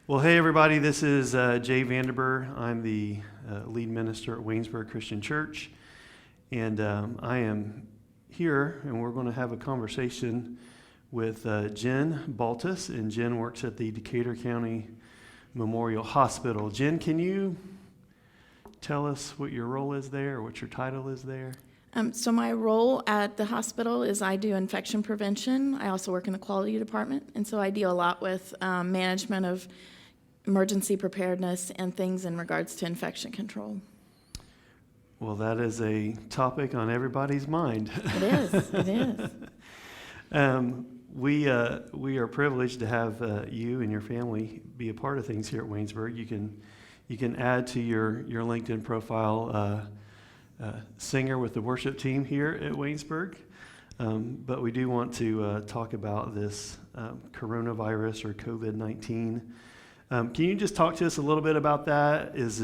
Well, hey everybody, this is Jay Vanderburg. I'm the lead minister at Waynesburg Christian Church, and I am here, and we're going to have a conversation with Jen Baltus, and Jen works at the Decatur County Memorial Hospital. Jen, can you tell us what your role is there, or what your title is there? So my role at the hospital is I do infection prevention. I also work in the quality department, and so I deal a lot with management of emergency preparedness and things in regards to infection control. Well, that is a topic on everybody's mind. It is. It is. We are privileged to have you and your family be a part of things here at Waynesburg. You can add to your LinkedIn profile singer with the worship team here at Waynesburg. But we do want to talk about this coronavirus or COVID-19. Can you just talk to us a little bit about that? Is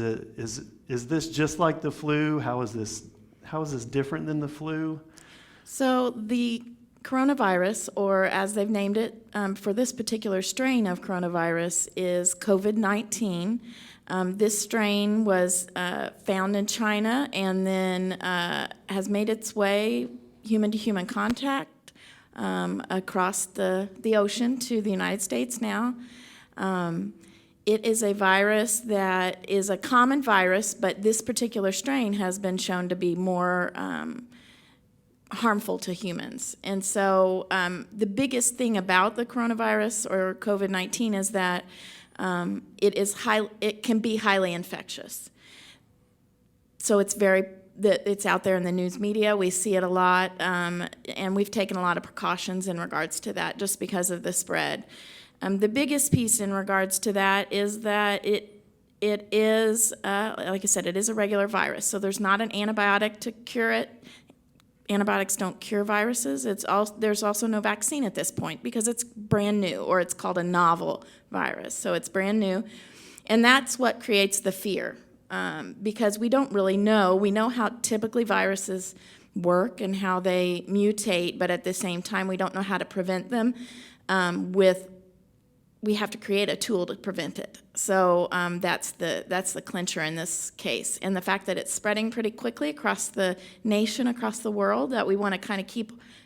this just like the flu? How is this different than the flu? So the coronavirus, or as they've named it for this particular strain of coronavirus, is COVID-19. This strain was found in China and then has made its way human-to-human contact across the ocean to the United States now. It is a virus that is a common virus, but this particular strain has been shown to be more harmful to humans. And so the biggest thing about the coronavirus or COVID-19 is that it can be highly infectious. So it's out there in the news media. We see it a lot, and we've taken a lot of precautions in regards to that just because of the spread. The biggest piece in regards to that is that it is, like I said, it is a regular virus. So there's not an antibiotic to cure it. Antibiotics don't cure viruses. There's also no vaccine at this point because it's brand new, or it's called a novel virus. So it's brand new. And that's what creates the fear because we don't really know. We know how typically viruses work and how they mutate, but at the same time, we don't know how to prevent them we have to create a tool to prevent it. So that's the clincher in this case. And the fact that it's spreading pretty quickly across the nation, across the world, that we want to kind of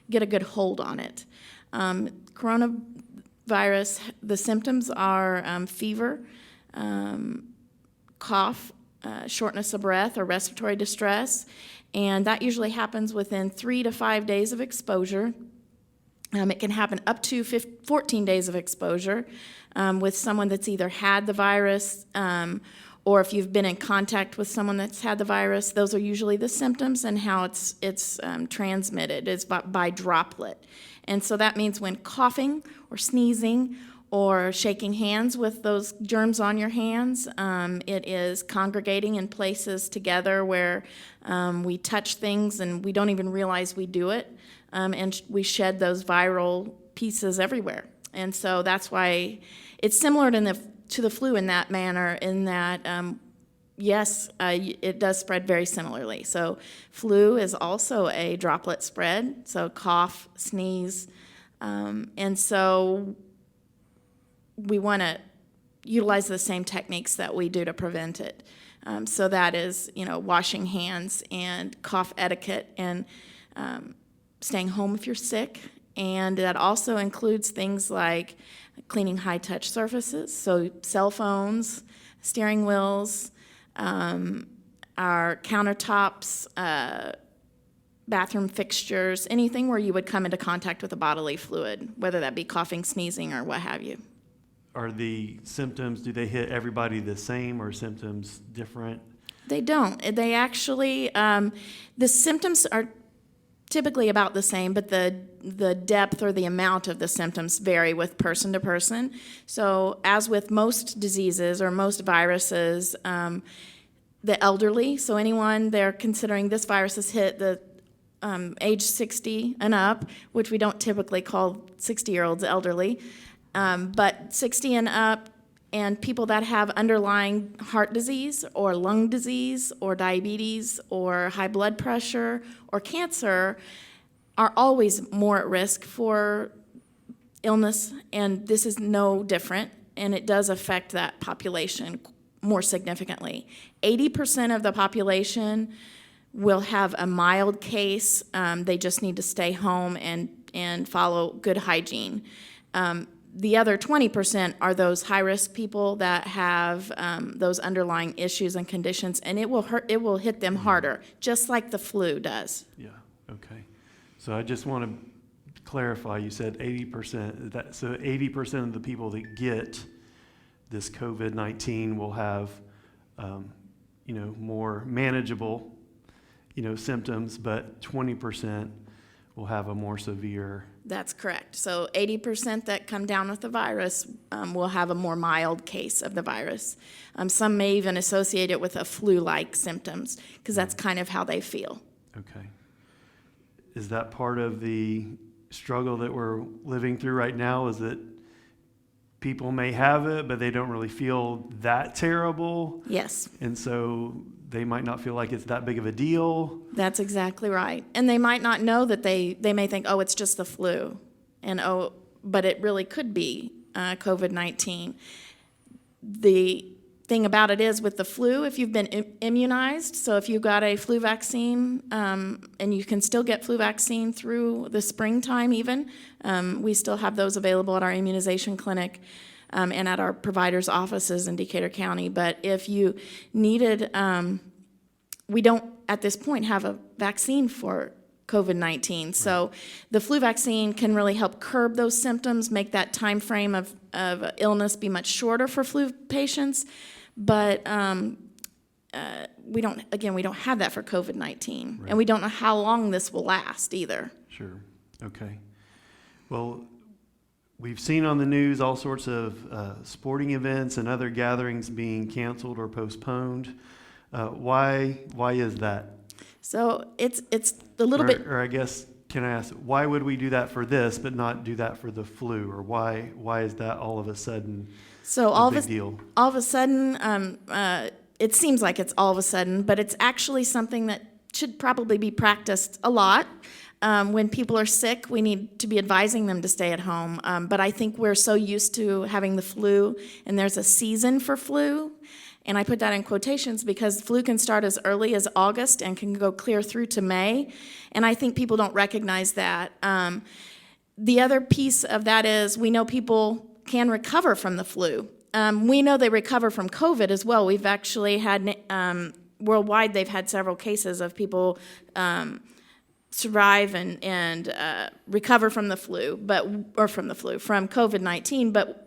get a good hold on it. Coronavirus, the symptoms are fever, cough, shortness of breath, or respiratory distress. And that usually happens within 3 to 5 days of exposure. It can happen up to 14 days of exposure with someone that's either had the virus or if you've been in contact with someone that's had the virus. Those are usually the symptoms, and how it's transmitted is by droplet. And so that means when coughing or sneezing or shaking hands with those germs on your hands, it is congregating in places together where we touch things and we don't even realize we do it. And we shed those viral pieces everywhere. And so that's why it's similar to the flu in that manner, in that, yes, it does spread very similarly. So flu is also a droplet spread, so cough, sneeze. And so we want to utilize the same techniques that we do to prevent it. So that is, washing hands and cough etiquette and staying home if you're sick, and that also includes things like cleaning high-touch surfaces, so cell phones, steering wheels, our countertops, bathroom fixtures, anything where you would come into contact with a bodily fluid, whether that be coughing, sneezing, or what have you. Are the symptoms, do they hit everybody the same, or symptoms different? They don't. They actually, the symptoms are typically about the same, but the depth or the amount of the symptoms vary with person to person. So as with most diseases or most viruses, the elderly, so anyone they're considering this virus has hit the age 60 and up, which we don't typically call 60-year-olds elderly, but 60 and up, and people that have underlying heart disease or lung disease or diabetes or high blood pressure or cancer are always more at risk for illness, and this is no different. and it does affect that population more significantly. 80% of the population will have a mild case. They just need to stay home and follow good hygiene. The other 20% are those high-risk people that have those underlying issues and conditions, and it will hit them harder, just like the flu does. Yeah, okay. So I just want to clarify, you said 80%, so 80% of the people that get this COVID-19 will have, more manageable, symptoms, but 20% will have a more severe. That's correct. So 80% that come down with the virus will have a more mild case of the virus. Some may even associate it with a flu-like symptoms, because that's kind of how they feel. Okay. Is that part of the struggle that we're living through right now, is that people may have it, but they don't really feel that terrible? Yes. And so they might not feel like it's that big of a deal. That's exactly right. And they might not know that they may think, oh, it's just the flu, and but it really could be COVID-19. The thing about it is, with the flu, if you've been immunized, so if you got a flu vaccine, and you can still get flu vaccine through the springtime even, we still have those available at our immunization clinic and at our providers' offices in Decatur County. But if you needed, we don't at this point have a vaccine for COVID-19. So the flu vaccine can really help curb those symptoms, make that time frame of illness be much shorter for flu patients. But we don't have that for COVID-19. Right. And we don't know how long this will last either. Sure. Okay. Well, we've seen on the news all sorts of sporting events and other gatherings being canceled or postponed. Why is that? So it's a little bit. Or I guess, can I ask, why would we do that for this but not do that for the flu? Or why is that all of a sudden a big deal? All of a sudden, it seems like it's all of a sudden, but it's actually something that should probably be practiced a lot. When people are sick, we need to be advising them to stay at home. But I think we're so used to having the flu, and there's a season for flu. And I put that in quotations because flu can start as early as August and can go clear through to May. And I think people don't recognize that. The other piece of that is, we know people can recover from the flu. We know they recover from COVID as well. We've actually had, worldwide, they've had several cases of people survive and recover from the flu, from COVID-19, but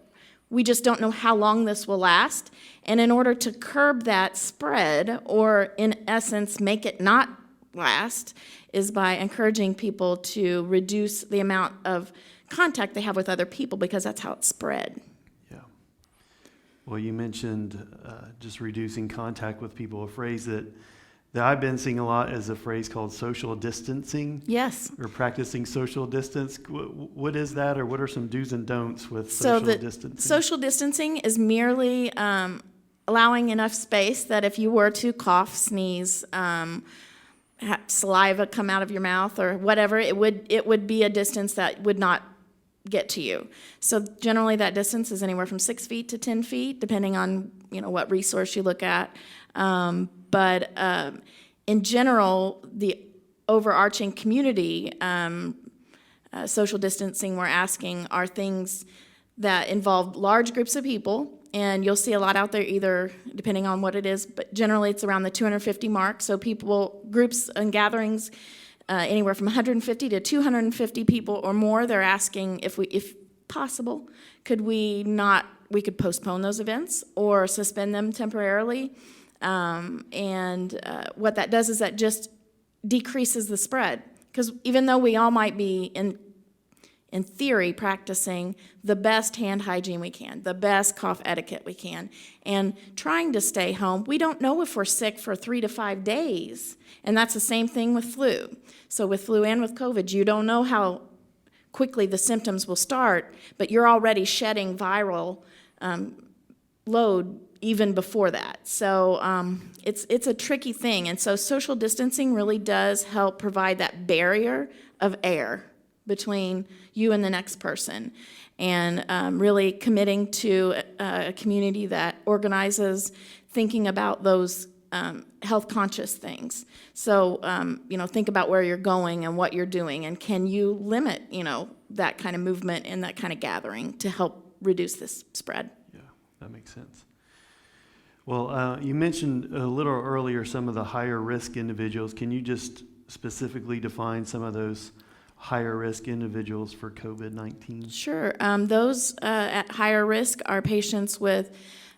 we just don't know how long this will last. And in order to curb that spread, or in essence make it not last, is by encouraging people to reduce the amount of contact they have with other people, because that's how it's spread. Yeah. Well, you mentioned just reducing contact with people. A phrase that I've been seeing a lot is a phrase called social distancing. Yes. Or practicing social distance. What is that, or what are some do's and don'ts with social distancing? Social distancing is merely allowing enough space that if you were to cough, sneeze, saliva come out of your mouth or whatever, it would be a distance that would not get to you. So generally that distance is anywhere from 6 feet to 10 feet, depending on what resource you look at. But in general, the overarching community social distancing we're asking are things that involve large groups of people, and you'll see a lot out there, either depending on what it is, but generally it's around the 250 mark. So groups and gatherings, anywhere from 150 to 250 people or more, they're asking if possible, we could postpone those events or suspend them temporarily. What that does is that just decreases the spread. Because even though we all might be, in theory, practicing the best hand hygiene we can, the best cough etiquette we can, and trying to stay home, we don't know if we're sick for 3 to 5 days. And that's the same thing with flu. So with flu and with COVID, you don't know how quickly the symptoms will start, but you're already shedding viral load even before that. So it's a tricky thing. And so social distancing really does help provide that barrier of air between you and the next person. and really committing to a community that organizes thinking about those health conscious things. So, think about where you're going and what you're doing, and can you limit, that kind of movement and that kind of gathering to help reduce this spread. Yeah, that makes sense. Well, you mentioned a little earlier some of the higher risk individuals. Can you just specifically define some of those higher risk individuals for COVID-19? Sure. Those at higher risk are patients with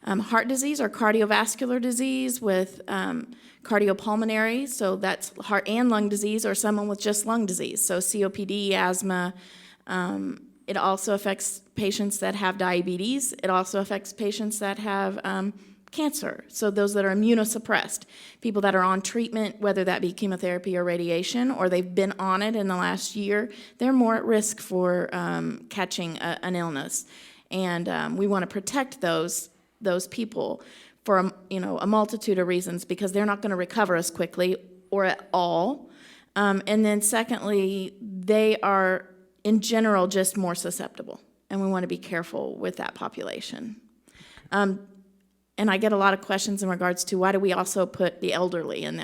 heart disease or cardiovascular disease, with cardiopulmonary, so that's heart and lung disease, or someone with just lung disease, so COPD, asthma. It also affects patients that have diabetes. It also affects patients that have cancer, so those that are immunosuppressed, people that are on treatment, whether that be chemotherapy or radiation, or they've been on it in the last year, they're more at risk for catching an illness. And we want to protect those people for a multitude of reasons, because they're not going to recover as quickly or at all. And then secondly, they are in general just more susceptible, and we want to be careful with that population. And I get a lot of questions in regards to why do we also put the elderly in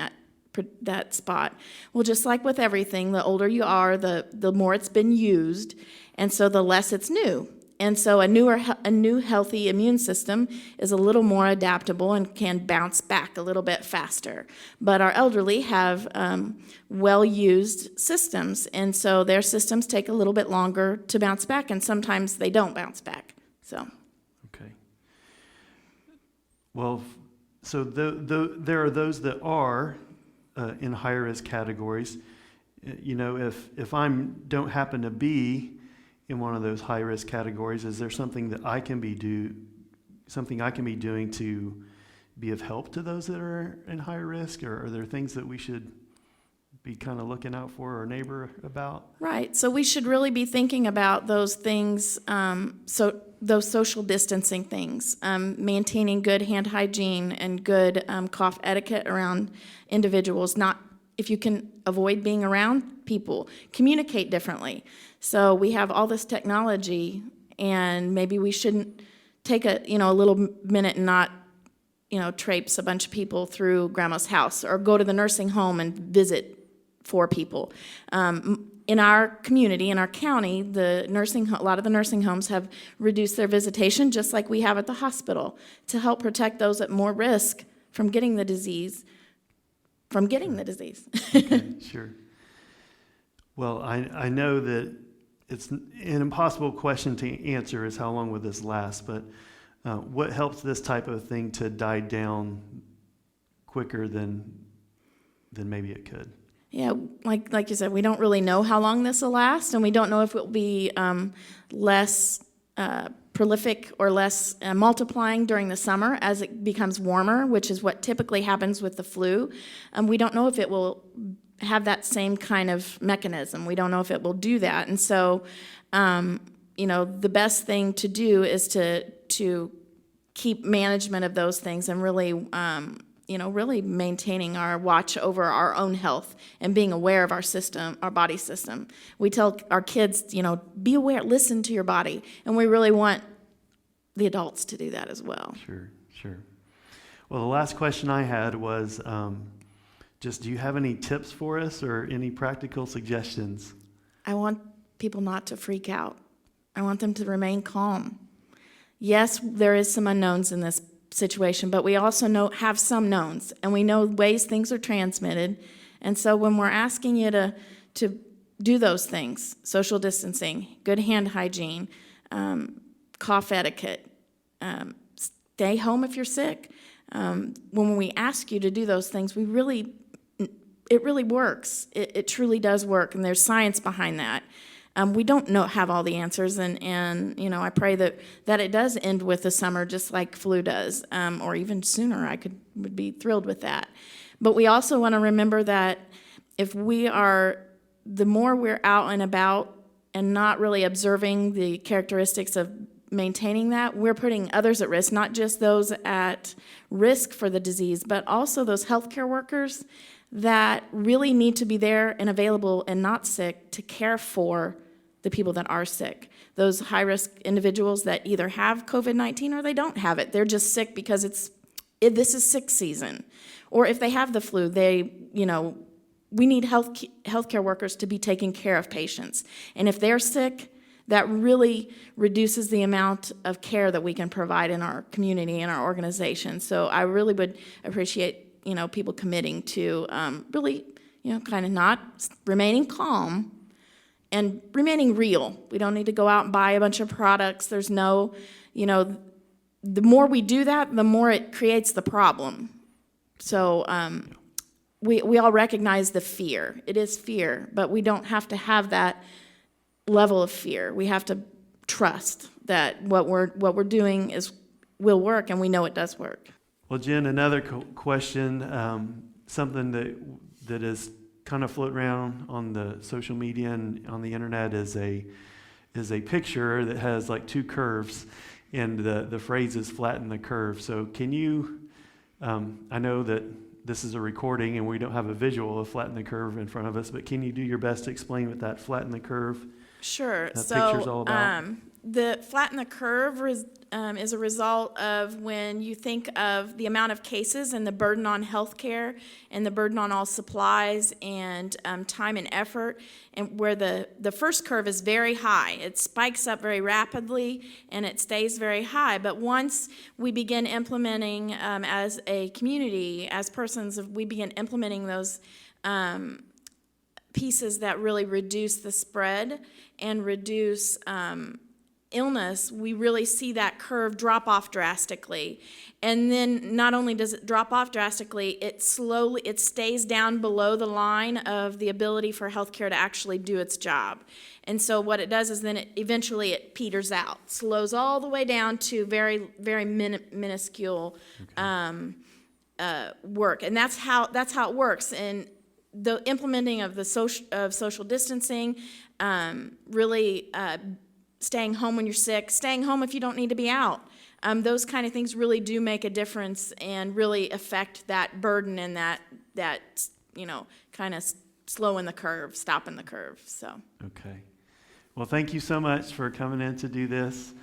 that spot. Well, just like with everything, the older you are, the more it's been used, and so the less it's new. And so a new healthy immune system is a little more adaptable and can bounce back a little bit faster. But our elderly have well-used systems, and so their systems take a little bit longer to bounce back, and sometimes they don't bounce back. So. Okay. Well, so there are those that are in higher risk categories. If I don't happen to be in one of those high risk categories, is there something that I can be doing to be of help to those that are in higher risk, or are there things that we should be kind of looking out for our neighbor about? Right. So we should really be thinking about those things. Those social distancing things, maintaining good hand hygiene and good cough etiquette around individuals. Not if you can avoid being around people, communicate differently. So we have all this technology, and maybe we shouldn't take a little minute and not traipse a bunch of people through grandma's house, or go to the nursing home and visit 4 people. In our community, in our county, a lot of the nursing homes have reduced their visitation, just like we have at the hospital, to help protect those at more risk from getting the disease. Okay, sure. Well, I know that it's an impossible question to answer, is how long will this last, but what helps this type of thing to die down quicker than maybe it could? Yeah, like you said, we don't really know how long this will last, and we don't know if it will be less prolific or less multiplying during the summer as it becomes warmer, which is what typically happens with the flu. We don't know if it will have that same kind of mechanism. We don't know if it will do that. And so, the best thing to do is to keep management of those things, and really really maintaining our watch over our own health and being aware of our system, our body system. We tell our kids, be aware, listen to your body, and we really want the adults to do that as well. Sure. Well, the last question I had was, do you have any tips for us or any practical suggestions? I want people not to freak out. I want them to remain calm. Yes, there is some unknowns in this situation, but we also have some knowns, and we know ways things are transmitted. And so when we're asking you to do those things, social distancing, good hand hygiene, cough etiquette, stay home if you're sick, when we ask you to do those things, it really works. It truly does work, and there's science behind that. We don't have all the answers, and I pray that it does end with the summer, just like flu does, or even sooner. Would be thrilled with that. But we also want to remember that the more we're out and about and not really observing the characteristics of maintaining that, we're putting others at risk, not just those at risk for the disease, but also those healthcare workers that really need to be there and available and not sick to care for the people that are sick. those high-risk individuals that either have COVID-19 or they don't have it. They're just sick because this is sick season. Or if they have the flu, we need healthcare workers to be taking care of patients. And if they're sick, that really reduces the amount of care that we can provide in our community and our organization. So I really would appreciate, people committing to really, kind of not remaining calm and remaining real. We don't need to go out and buy a bunch of products. There's no, the more we do that, the more it creates the problem. So we all recognize the fear. It is fear, but we don't have to have that level of fear. We have to trust that what we're doing will work, and we know it does work. Well, Jen, another question, something that is kind of floating around on the social media and on the internet is a picture that has like two curves, and the phrase is "flatten the curve." So can you? I know that this is a recording and we don't have a visual of "flatten the curve" in front of us, but can you do your best to explain what that "flatten the curve" Sure. picture's all about? The flatten the curve is a result of when you think of the amount of cases and the burden on healthcare and the burden on all supplies and time and effort, and where the first curve is very high. It spikes up very rapidly and it stays very high. But once we begin implementing as a community, as persons, we begin implementing those pieces that really reduce the spread and reduce illness, we really see that curve drop off drastically. And then not only does it drop off drastically, it stays down below the line of the ability for healthcare to actually do its job. And so what it does is then eventually it peters out, slows all the way down to very, very minuscule work. And that's how it works. And the implementing of social distancing, really staying home when you're sick, staying home if you don't need to be out. Those kind of things really do make a difference and really affect that burden and that kind of slowing the curve, stopping the curve. So. Okay. Well, thank you so much for coming in to do this.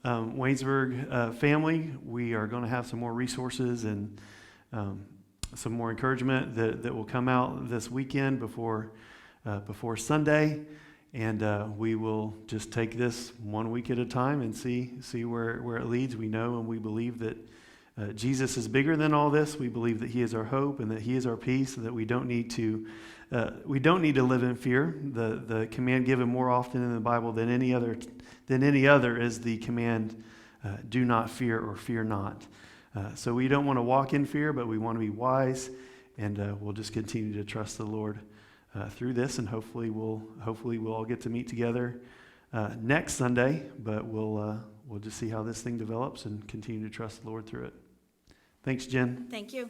Waynesburg family, we are going to have some more resources and some more encouragement that will come out this weekend before Sunday. And we will just take this 1 week at a time and see where it leads. We know and we believe that Jesus is bigger than all this. We believe that He is our hope and that He is our peace, and that we don't need to live in fear. The command given more often in the Bible than any other is the command, "Do not fear" or "fear not." So we don't want to walk in fear, but we want to be wise, and we'll just continue to trust the Lord through this, and hopefully we'll all get to meet together next Sunday. But we'll just see how this thing develops and continue to trust the Lord through it. Thanks, Jen. Thank you.